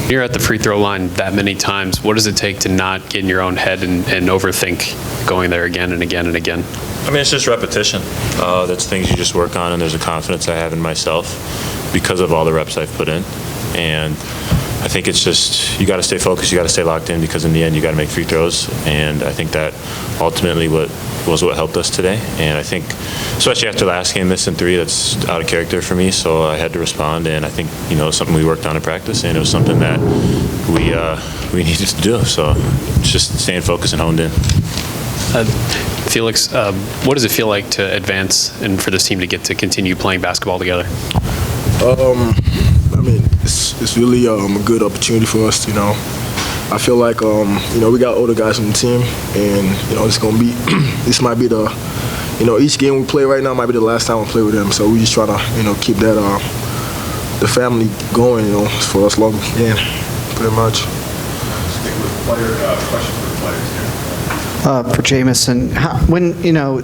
When you're at the free throw line that many times, what does it take to not get in your own head and overthink going there again and again and again? I mean, it's just repetition. That's things you just work on, and there's a confidence I have in myself because of all the reps I've put in. And I think it's just, you got to stay focused, you got to stay locked in, because in the end you got to make free throws. And I think that ultimately was what helped us today. And I think, especially after last game, missing three, that's out of character for me. So I had to respond, and I think, it was something we worked on in practice, and it was something that we needed to do. So just staying focused and honed in. Felix, what does it feel like to advance and for this team to get to continue playing basketball together? I mean, it's really a good opportunity for us. I feel like we got older guys on the team, and it's gonna be this might be the each game we play right now might be the last time we play with them. So we just try to keep that the family going for as long as we can, pretty much. Stick with questions for the players here. For Jamison, when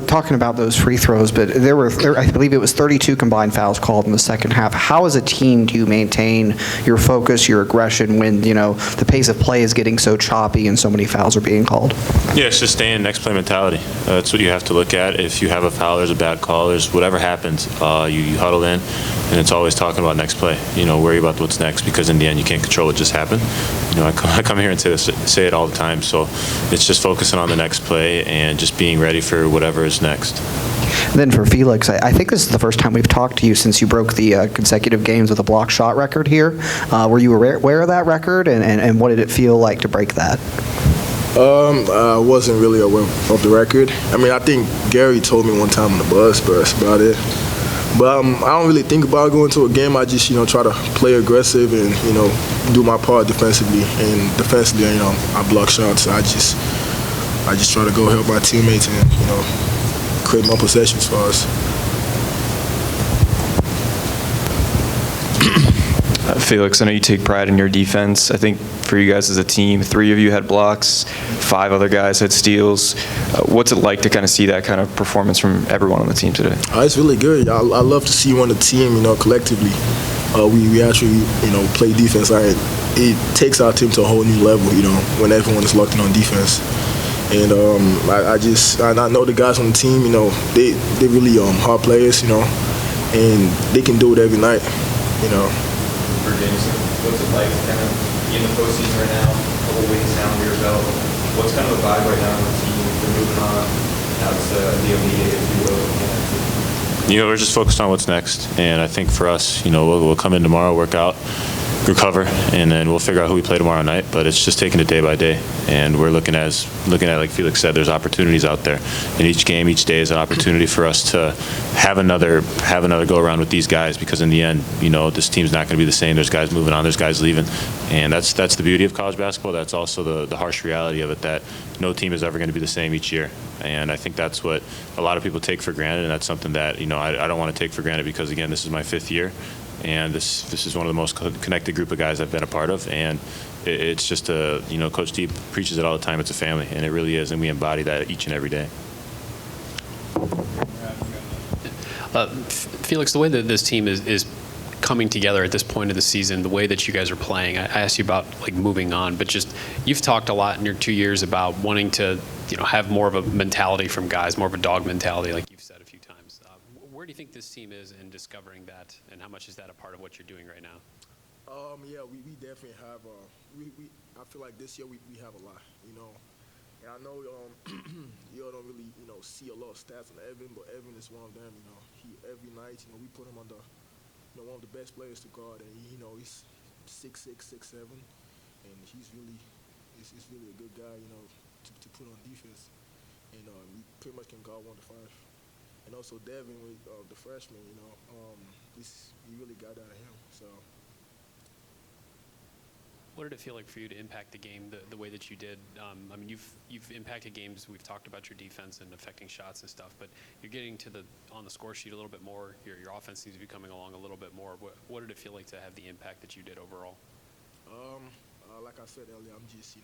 talking about those free throws, but I believe it was 32 combined fouls called in the second half. How as a team do you maintain your focus, your aggression when the pace of play is getting so choppy and so many fouls are being called? Yeah, it's just staying next play mentality. That's what you have to look at. If you have a foul, there's a bad call, there's whatever happens, you huddle in, and it's always talking about next play. Worry about what's next, because in the end you can't control what just happened. I come here and say it all the time. So it's just focusing on the next play and just being ready for whatever is next. Then for Felix, I think this is the first time we've talked to you since you broke the consecutive games with a block shot record here. Were you aware of that record, and what did it feel like to break that? I wasn't really aware of the record. I mean, I think Gary told me one time on the bus, but that's about it. But I don't really think about going to a game. I just try to play aggressive and do my part defensively. And defensively, I block shots. I just try to go help my teammates and create more possessions for us. Felix, I know you take pride in your defense. I think for you guys as a team, 3 of you had blocks, 5 other guys had steals. What's it like to kind of see that kind of performance from everyone on the team today? It's really good. I love to see when the team, collectively, we actually, play defense. It takes our team to a whole new level, when everyone is locked in on defense. And I know the guys on the team, they really hard players, and they can do it every night, For Jamison, what's it like kind of in the postseason right now, a couple wins now under your belt? What's kind of the vibe right now on the team? We're moving on. Now it's the immediate, if you will. We're just focused on what's next, and I think for us, we'll come in tomorrow, work out, recover, and then we'll figure out who we play tomorrow night. But it's just taking it day by day, and we're looking at, like Felix said, there's opportunities out there. In each game, each day is an opportunity for us to have another go around with these guys, because in the end, this team's not going to be the same. There's guys moving on, there's guys leaving, and that's the beauty of college basketball. That's also the harsh reality of it, that no team is ever going to be the same each year. And I think that's what a lot of people take for granted, and that's something that I don't want to take for granted, because again, this is my 5th year. And this is one of the most connected group of guys I've been a part of, and it's just Coach D preaches it all the time. It's a family, and it really is, and we embody that each and every day. Felix, the way that this team is coming together at this point of the season, the way that you guys are playing, I asked you about moving on, but just you've talked a lot in your 2 years about wanting to have more of a mentality from guys, more of a dog mentality, like you've said a few times. Where do you think this team is in discovering that, and how much is that a part of what you're doing right now? Yeah, we definitely have. I feel like this year we have a lot, And I know y'all don't really see a lot of stats on Evan, but Evan is one of them. He every night we put him on the one of the best players to guard, and he's 6'6", 6'7", and he's really a good guy to put on defense, and we pretty much can guard 1 to 5. And also Devin, with the freshman, we really got out of him. So, what did it feel like for you to impact the game the way that you did? I mean, you've impacted games. We've talked about your defense and affecting shots and stuff, but you're getting on the score sheet a little bit more. Your offense seems to be coming along a little bit more. What did it feel like to have the impact that you did overall? Like I said earlier, I just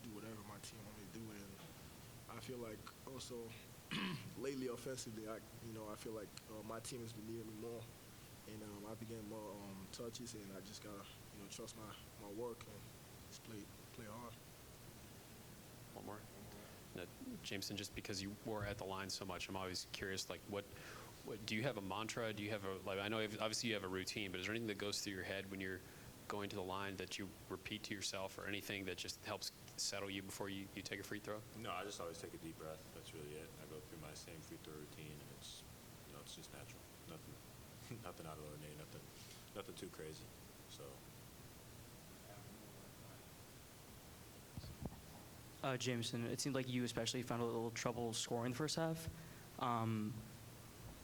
do whatever my team want me to do, and I feel like also. Lately, offensively, I feel like my team has been needing me more, and I began more touches, and I just gotta trust my work and just play hard. One more. Jamison, just because you were at the line so much, I'm always curious, like, what do you have a mantra? Do you have like, I know obviously you have a routine, but is there anything that goes through your head when you're going to the line that you repeat to yourself, or anything that just helps settle you before you take a free throw? No, I just always take a deep breath. That's really it. I go through my same free throw routine, and it's just natural. Nothing out of the ordinary. Nothing too crazy. So. Jamison, it seemed like you especially found a little trouble scoring the first half.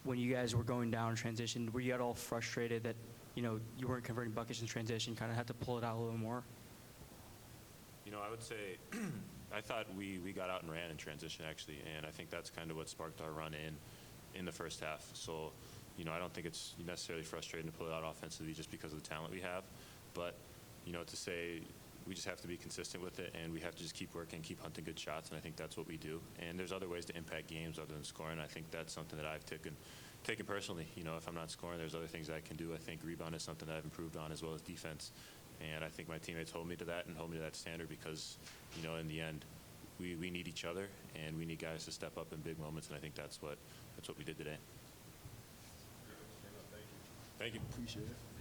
When you guys were going down in transition, were you at all frustrated that you weren't converting buckets in transition, kind of had to pull it out a little more? I would say I thought we got out and ran in transition, actually, and I think that's kind of what sparked our run in the first half. So, I don't think it's necessarily frustrating to pull it out offensively just because of the talent we have, but, to say we just have to be consistent with it, and we have to just keep working, keep hunting good shots, and I think that's what we do. And there's other ways to impact games other than scoring. I think that's something that I've taken personally. If I'm not scoring, there's other things I can do. I think rebound is something that I've improved on, as well as defense. And I think my teammates hold me to that and hold me to that standard because, in the end, we need each other, and we need guys to step up in big moments, and I think that's what we did today. Thank you. Thank you. Appreciate it.